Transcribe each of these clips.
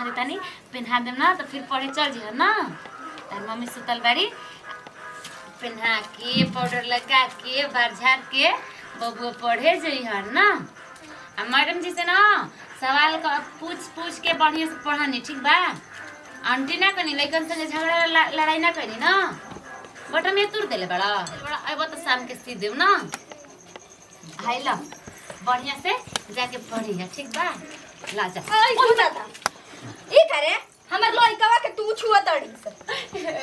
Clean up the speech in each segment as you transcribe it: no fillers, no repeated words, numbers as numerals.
पहना देता नहीं, पहना देम ना तो फिर पढ़े चल जी ना। तार मम्मी सुतल बाड़ी, पहना के पाउडर लगा के बार झाड़ के बबुआ पढ़े जाइ ना। आ मैडम जी से ना सवाल का पूछ के बढ़िया से पढ़ानी, ठीक बा? आंटी ना कनी लइकन संगे झगड़ा लड़ाई ना करी ना। बटन में तुर देले बड़ा अब तो शाम के सी देव ना। हाय ला बढ़िया से जाके पढ़ी है, ठीक बा? ला जा। ओई दादा ई करे हमर लइकवा के तू छुआ तड़ी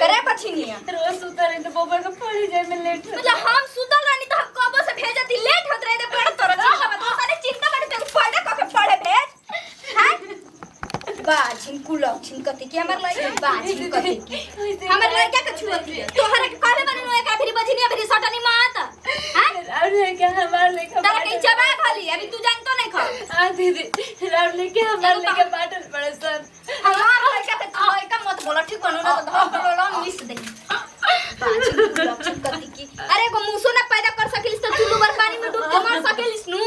करे पछिनिया रोज सुतर रही तो बबुआ के पढ़ी जाए में लेट हो। मतलब हम सुतल रहनी तो हम कबो से भेजती, लेट होत रहे तो पढ़ तोरा चिंता मत सारे चिंता मत ते पढ़े क के पढ़े भेज हैं। बाजिन कुलक छिनकती के हमर लइका बाजिन कती की हमर लइका के छुअती तोहरा के काहे बने नो एक फिर बजिनिया फिर सटनी मात हैं। राउर लेके हमार लेके तारा के जबा खाली अभी तू जानतो नहीं खा। आ दीदी राउर लेके हमार लेके बाटल पड़े सर। हमार लइका के लइका मत बोला, ठीक बनो ना तो धक लोला मिस दे। बाजिन कुलक छिनकती की अरे एगो मुसो ना पैदा कर सकिलिस तो चुल्लू बर पानी में डूब के मर सकिलिस नु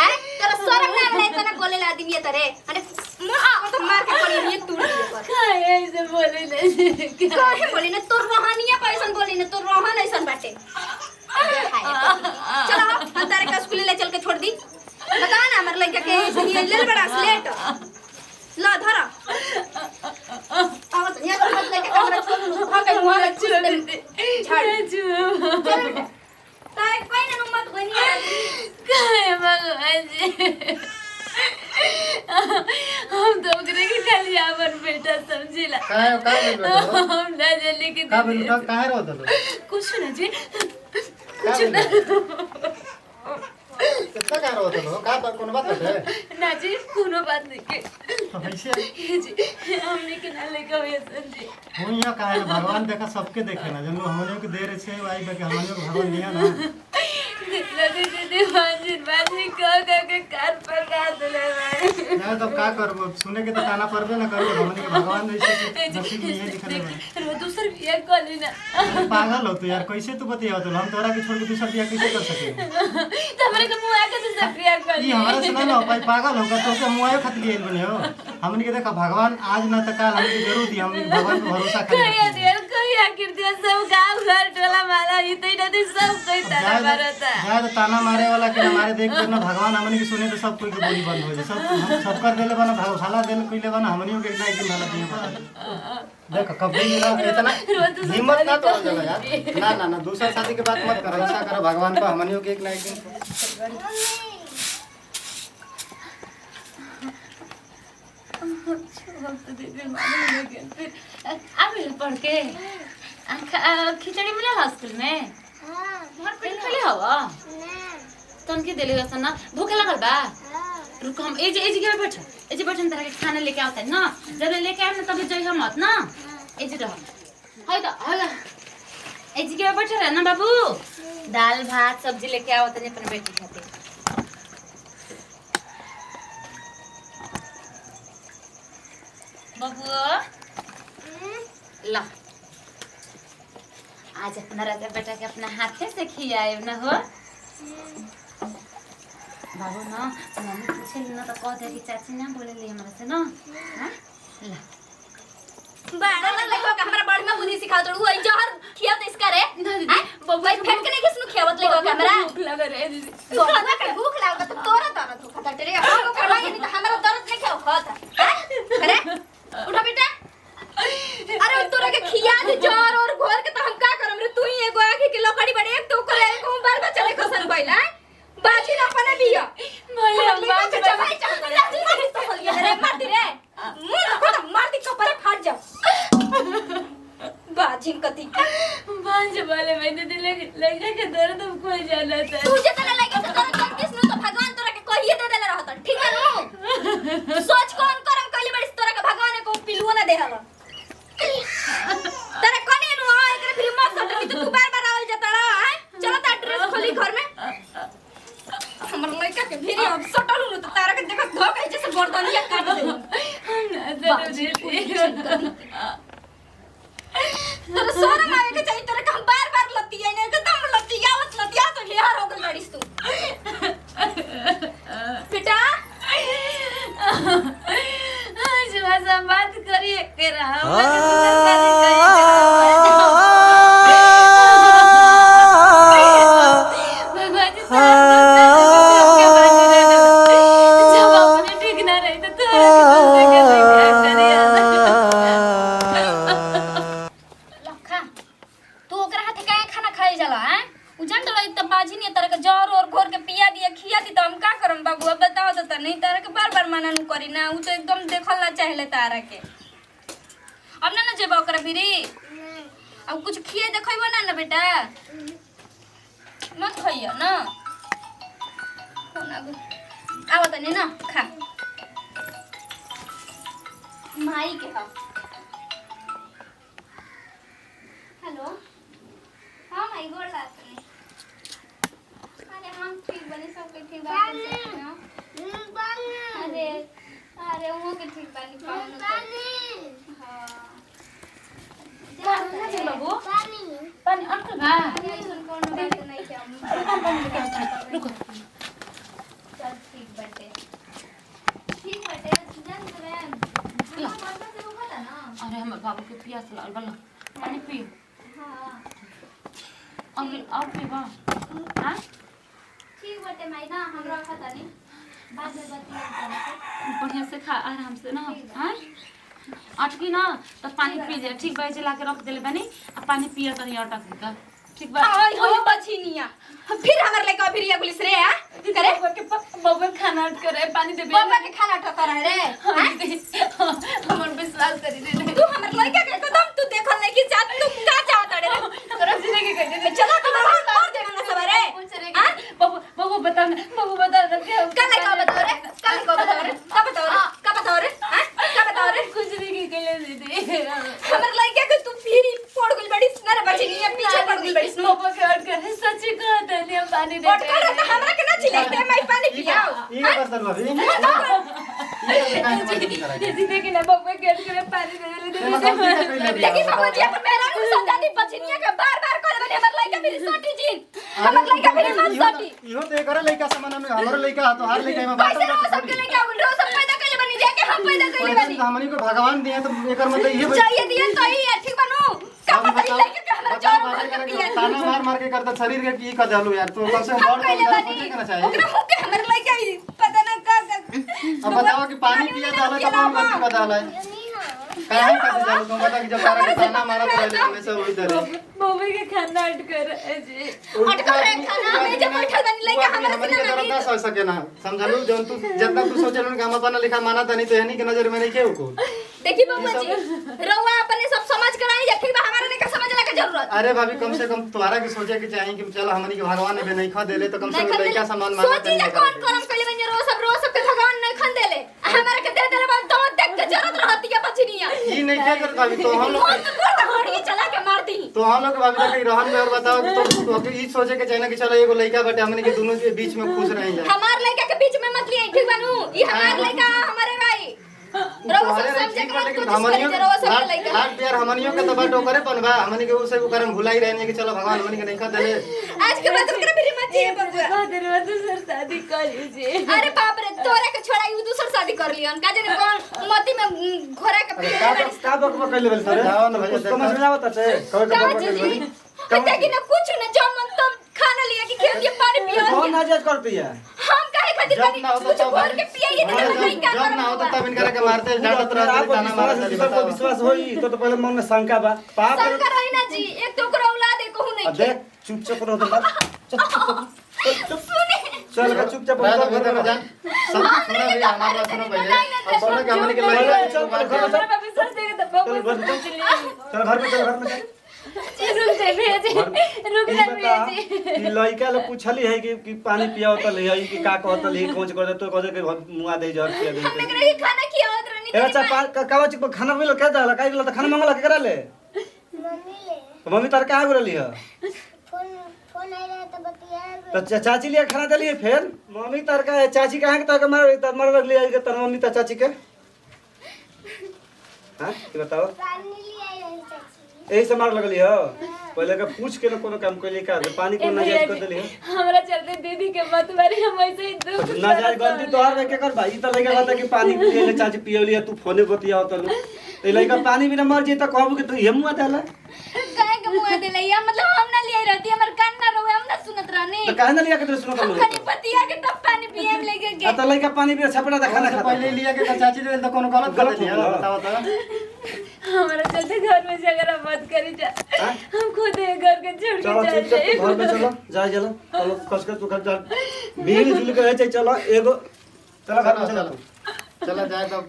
हैं। तेरा शरम ना है तना बोले ला आदमी तरे अरे मुंह तो मार के पड़ी नहीं तू काहे ऐसे बोले नहीं काहे बोली ना तोर रोहानिया पैसन बोली ना तोर रोहन ऐसन बाटे। चलो हम तारे का स्कूल ले चल के छोड़ दी। बता ना हमर लड़का के ये ले बड़ा स्लेट ला धरा आवत यहाँ तो लड़का कैमरा छोड़ भाग के मुंह में झाड़ चल ताए कोई ना मत बनिया काहे भगवान जी हम तो ओकरे के खाली अपन बेटा समझिला। काहे बेटा हम ना जल्दी के का बेटा काहे रहत लो कुछ ना जी कितना काहे रहत लो का कोनो बात है ना जी कोनो बात नहीं के तो ऐसे जी हमने के ना लेके हुए समझी हुई या काहे भगवान देखा सबके देखे ना जनु हमने के दे रे छे आई बे के हमने को भगवान दिया ना दीदी बाजी के कार पका देले भाई। मैं तो का करबो सुने के तो ताना परबे ना करियो हमने के भगवान ऐसे नसीब नहीं है दिखले में वो दूसर बिया कॉली ना पागल हो तू यार कैसे तू बतिया तो हम तोरा के छोड़ के दूसरा बिया कैसे कर सके तो हमरे के मुंह आके दूसर बिया कॉली ये हमारा से ना भाई पागल होगा तो के मुआयो खातिर गेल बने हो हमने के देखा भगवान आज ना तो काल हमने जरूर दी हम भगवान पे भरोसा करें कोई आखिर दिया सब गांव घर टोला माला इतई नदी सब कोई ताना मारता यार ताना मारे वाला के हमारे देख के ना भगवान हमने की सुने तो सब कोई के बोली बंद हो जाए सब हम सब कर देले बना भाला देले कइले बना हमनियो के एक दिन वाला दिए बता देख कभी ना इतना हिम्मत ना तो जगह यार ना ना ना दूसरा शादी के बात मत कर ऐसा करो भगवान को हमनियो के एक ना एक दिन दीदी मालूम लगे फिर आबे पढ़ के खिचड़ी मिला स्कूल में घर पे खाली हवा तन के देले ना भूख लगल बा रुक हम ए जगह पे बैठ तरह के खाना लेके आवता है ना जब लेके आए ना तब जई हम मत ना ए जे रह हाय ए जगह पे बैठ रह ना बाबू दाल भात सब्जी लेके आवत है अपन बेटी खातिर बाबू ला आज अपना राजा बेटा के अपना हाथे से खियाए ना हो बाबू ना मम्मी पूछे ना तो कह दे कि चाची ना बोले ली हमरा से ना हां ला बाड़ा लइका के हमरा बड़ी में बुद्धि सिखा दो ओई जहर खिया दे इसका रे हैं बब्बा फेंक के नहीं किसनु खियावत लइका के हमरा भूख लग रे दीदी तोरा के भूख लागत तो तोरा दर्द होता तेरे हम करवा नहीं तो हमरा दर्द नहीं खाओ खाता अरे उठा बेटा अरे तोरा के खिया दे जहर और घोर के तो हम का करम रे तू ही एगो आखी के लकड़ी बड़े एक तो करे एक बार बच्चा ले कसन गइला बाजी ना पने बिया भैया बात जवाई चल रे मार दे रे मुंह रखो ना मार दी कपड़े फाट जाओ बाजी कती बांझ वाले मैं दीदी लगे के दर्द को जाना था तुझे तो लगे तो दर्द किसनु तो भगवान तोरा के कहिए दे देले रहत ठीक है नु सोच कौन करम कइले बड़ी तोरा के भगवान को पिलुआ ना देहला तेरे कोने नु आ एकरे फिर मत सट की तू बार-बार आवल जतड़ा है चलो ता ड्रेस खोली घर में हमर लइका के फिर अब सटल नु तो तारा के देखत धो के जैसे गर्दनिया काट दे तोरा सोना मावे के चाहिए तोरा हम बार-बार लतिया नहीं तो तुम लतियावत लतिया तो हियार हो गल बड़ी के रहा जब अपने ठीक ना रही तो लखा तू ओकरा हाथे काहे खाना खाई जाला हैं उजन तो त बाजी नहीं तरह के जर और घोर के पिया दिया खिया दी तो हम का करम बाबू अब बताओ तो नहीं तरह के बार-बार मना नु करी ना उ तो एकदम देखल ना चाहेले तारा के अब ना जेबा ओकरा फिरी अब कुछ खिए देखइबो ना बेटा मत खइया ना आवा तनी ना खा माई के हा हेलो हाँ माई गोड़ लागत अरे हम ठीक बने सब के ठीक बा अरे अरे वो के ठीक बानी हां बाबू पानी अंकल बा अरे सुन कौन बात नहीं के हम रुको सब ठीक बटे जान रे हम से उठा ना अरे हम बाबू के प्यास लागल बा पानी पियो हां अब पीबा हां ठीक बटे माई ना हमरा खाता नहीं बाद में बतिया बढ़िया से खा आराम से ना हां अटकी ना तो पानी पी ले ठीक बा जला के रख देले बानी आ पानी पिया तनी अटक का ठीक बा आई हो बछिनिया फिर हमर लेके फिर ये पुलिस रे हां करे बाबू खाना अट करे पानी दे बाबा के खाना ठोकर है रे हमन विश्वास करी रे तू हमर लड़का के कदम तू देखल नहीं कि जात तू का चाहत रे तोरा जिने के कह दे चला के मार देना ना सबरे हां बाबू बता ना के कल का बताओ रे कल का बताओ रे का बताओ रे हां का बताओ रे कुछ नहीं के कहले दे हमर लड़का के तू फिर फोड़ गइल बड़ी ना रे बछिनिया पीछे पड़ गइल बड़ी बाबू के अट करे सच्ची कहत है पानी दे फोड़ कर तो हमरा के ना चिल्लाई दे मैं पानी पियाओ ई का करतर भाभी दीदी के ना बाबू के अट करे पानी दे देखी बाबू जी अपन मेहरा को समझा दी बछिनिया के बार-बार करे बने हमर लड़का मेरी सोटी जी हमर लड़का मेरी मत सोटी इहो तो एकरे लइका समान में हमरो लइका तो हर लइका में बात कैसे हो सबके लेके आउल रो सब पैदा कइले बनी जाके हम पैदा कइले बनी हमनी को भगवान दिए तो एकर मतलब इहे चाहिए दिए तो ही है ठीक बनू का पता लड़का के हमरा जोर कर दिया ताना मार के करता शरीर के की कर देलू यार तो कम से हम कम कइले बड़ बनी सोचे ना चाहिए ओकरा मुंह के हमर लड़का पता ना का अब बताओ कि पानी पिया डाला तो कौन गलती कर डाला है काहे करते जालो तुम बता कि जब तारा के ताना मारा तो रहले हमेशा वही तरह बाबू के खाना अट करे जी अटकर रे खाना में जब बैठल बनी लड़का हमरा हमनी से के ना तरह दस हो सके ना समझलू जौन तू जितना तू सोचलन काम अपना लिखा माना तनी तो हनी के नजर में नहीं केहू को देखी बाबू जी रउआ अपने सब समझ कर आई देखी बा हमारा नहीं का समझला के जरूरत अरे भाभी कम से कम तुम्हारा की सोचे कि चाहिए कि चलो हमनी के भगवान ने नहीं खा देले तो कम से कम लइका सामान माना सोची जा कौन करम कइले बनी रोज सब के भगवान नहीं खन देले हमारा के दे देले बाद तो देख के जरूरत रहती है बचनिया ई नहीं क्या करत भाभी तो हम लोग घोड़ी चला के मार दी तो हम लोग भाभी तक रहन में और बताओ तो ई सोचे के चाहिए कि चलो एगो लइका बटे हमनी के दोनों के बीच में खुश रह जाए हमार लड़का के बीच में मत लिए ठीक बनू ई हमार लड़का हमारे भाई रउआ सब समझे के मत कुछ हमनियो करे रउआ सब लड़का लाड प्यार हमनियो के तो बाटो करे पनबा हमनी के उसे करम भुलाई रहने कि चलो भगवान हमनी के नहीं खा देले आज के बाद ओकरा भी मत चाहिए बबुआ कह दे रे दूसर शादी कर लीजिए अरे बाप रे तोरा के छोड़ा यू दूसर शादी कर लियन का जाने कौन मती में घोड़ा के पीछे का बक कइले बल सर जाओ ना भैया समझ में आवत है देखी ना कुछ ना जो मन तो खाना लिया कि खेत के पानी पिया कौन नाजायज करती है हम काहे खातिर जब पानी ना होता कुछ तब भर के पियाइए तो नहीं का जब ना होता तब इनकरा के मारते डांटत रहते ताना मारत रहते सबको विश्वास होई तो पहले मन में शंका बा पाप शंकर है ना जी एक तो ओकरा औलाद है कहू नहीं देख चुपचाप रहो तो बात चल का चुपचाप रात रहो भर में जान सब सुना भी हमारा बात सुनो पहले अब सुनो कि हमनी के लइका चल घर हमरा विश्वास देगे तो बाबू चल घर में चल रुक जा भेज रुक जा भेज कि लइका लोग पूछली है कि पानी पियाओ त ले है कि का कहत ले कोच कर तो कह के मुआ दे जर पिया दे हमने करे ही खाना खियावत रहनी ए अच्छा कावा चिक खाना मिलो क्या दाला काई ला खाना मंगला के करा ले मम्मी तार कहां गुरली है फोन आया रहा तो बतिया तो चाची लिए खाना दलिए फिर मम्मी तार का चाची कहां के तार मार रख लिया के तार मम्मी तार चाची के हां की बताओ पानी ले आई रही चाची यही से मार लगली हो पहले का पूछ के ना कोनो काम कइले का पानी को नाजायज कर देली हो हमरा चलते दीदी के मत मारी हम ऐसे ही दुख नाजायज गलती तोहर के कर भाई त लइका बता कि पानी पिए ले चाची पियली तू फोने बतियाओ तलू ए लइका पानी बिना मर जी त कहबू कि तू हेमुआ देला काहे के मुंह दे लइया मतलब हम ना लिए रहती हमर कान ना रोए हम ना सुनत रहनी त काहे ना लिया के तू सुनो तलू खाली पतिया के तब पानी पिए में लेके आ त लइका पानी पिए छपड़ा त खाना खाता पहले लिया के चाची दे तो कोनो गलत कर दिया बताओ तो हमारा चलते घर में झगड़ा मत करी जा हम खुद ही घर के छोड़ के चलो चल चुपचाप तू घर में चलो जा चलो चलो कस के तू घर जा मिल जुल के है चलो एगो चलो घर में चलो चला जाए तो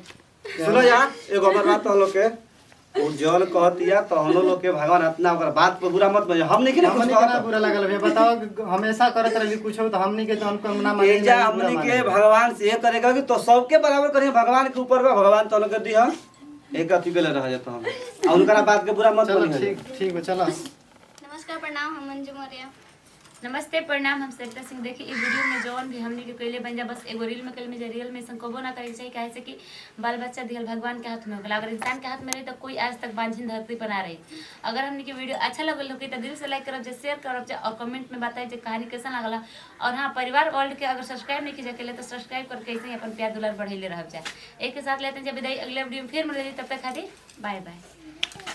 सुनो यार एगो हमर बात तो लोग के ओ जल कहतिया तो हम लोग के भगवान अपना ओकर बात पे बुरा मत बजे हम नहीं के हमनी के ना बुरा लागल भैया बताओ कि हमेशा करत रही कुछ हो तो हमनी के तो हमको ना माने जा हमनी के भगवान से ये करेगा कि तो सबके बराबर करिए भगवान के ऊपर का भगवान तो लोग दिया एक अति बेले रह जाता हम और उनका बात के बुरा मत चलो बोलिए ठीक ठीक है चलो नमस्कार प्रणाम हम मंजू मौर्य नमस्ते प्रणाम हम सरिता सिंह। देखिए ई वीडियो में जौन भी हमने के कइले बन जा बस एगो रील में कल में रियल में संकोबो ना करे चाहिए काहे से कि बाल बच्चा दियल भगवान के हाथ में होगला अगर इंसान के हाथ में रही तो कोई आज तक बांझिन धरती पर ना रही। अगर हमने के वीडियो अच्छा लगल हो तो दिल से लाइक करब जे शेयर करब जे और कमेंट में बताई जे कहानी कैसा लागला। और हाँ परिवार वर्ल्ड के अगर सब्सक्राइब नहीं कीजिए के तो सब्सक्राइब करके ऐसे ही अपन प्यार दुलार बढ़ेले रह जाए। एक के साथ लेते हैं जब विदाई अगले वीडियो में फिर मिलेगी तब तक खातिर बाय बाय।